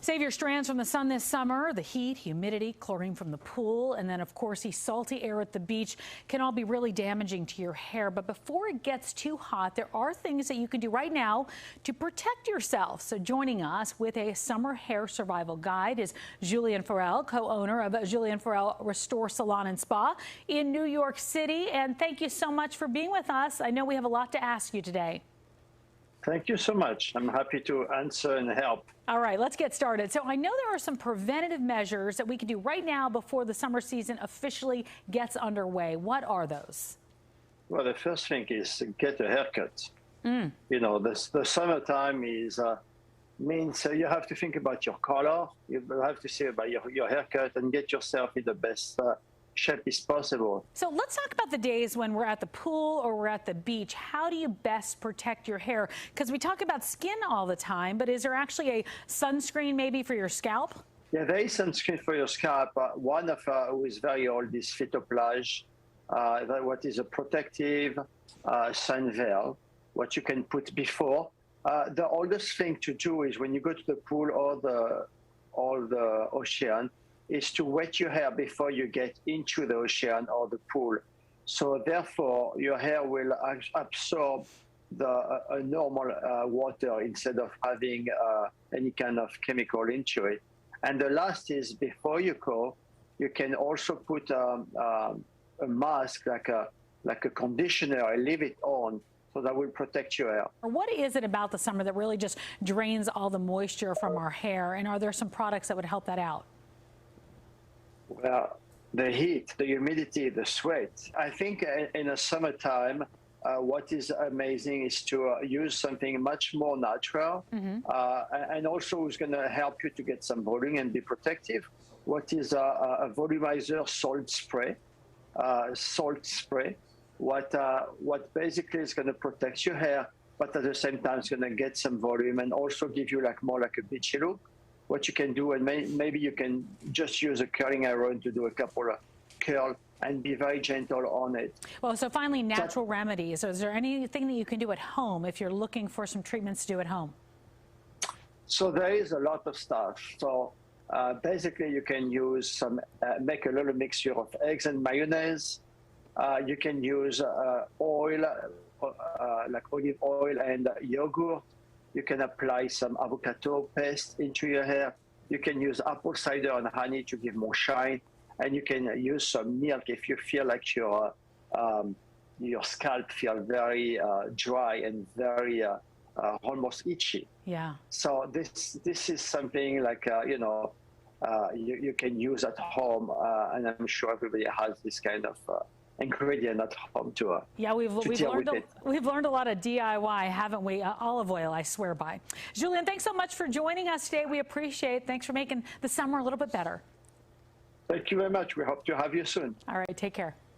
Save your strands from the sun this summer. The heat, humidity, chlorine from the pool, and then, of course, the salty air at the beach can all be really damaging to your hair. But before it gets too hot, there are things that you can do right now to protect yourself. So joining us with a summer hair survival guide is Julien Farel, co-owner of Julien Farel Restore Salon and Spa in New York City. And thank you so much for being with us. I know we have a lot to ask you today. Thank you so much. I'm happy to answer and help. All right, let's get started. So I know there are some preventative measures that we can do right now before the summer season officially gets underway. What are those? Well, the first thing is get a haircut. You know, the summertime means you have to think about your color. You have to see about your haircut and get yourself in the best shape is possible. So let's talk about the days when we're at the pool or we're at the beach. How do you best protect your hair? Because we talk about skin all the time, but is there actually a sunscreen maybe for your scalp? Yeah, there is sunscreen for your scalp. One of who is very old is Phytoplage. What is a protective sun veil, what you can put before. The oldest thing to do is when you go to the pool or the ocean, is to wet your hair before you get into the ocean or the pool. So therefore, your hair will absorb a normal water instead of having any kind of chemical into it. And the last is before you go, you can also put a mask like a conditioner and leave it on, so that will protect your hair. What is it about the summer that really just drains all the moisture from our hair? And are there some products that would help that out? Well, the heat, the humidity, the sweat. I think in the summertime, what is amazing is to use something much more natural, and also is going to help you to get some volume and be protective. What is a volumizer salt spray? What basically is going to protect your hair, but at the same time it's going to get some volume and also give you more like a beachy look. What you can do, and maybe you can just use a curling iron to do a couple of curls and be very gentle on it. Well, so finally, natural remedies. Is there anything that you can do at home if you're looking for some treatments to do at home? So there is a lot of stuff. So basically, you can use make a little mixture of eggs and mayonnaise. You can use oil, like olive oil and yogurt. You can apply some avocado paste into your hair. You can use apple cider and honey to give more shine. And you can use some milk if you feel like your scalp feels very dry and very almost itchy. Yeah. So this is something like, you can use at home. And I'm sure everybody has this kind of ingredient at home too. Yeah, we've learned a lot of DIY, haven't we? Olive oil, I swear by. Julien, thanks so much for joining us today. We appreciate it. Thanks for making the summer a little bit better. Thank you very much. We hope to have you soon. All right, take care.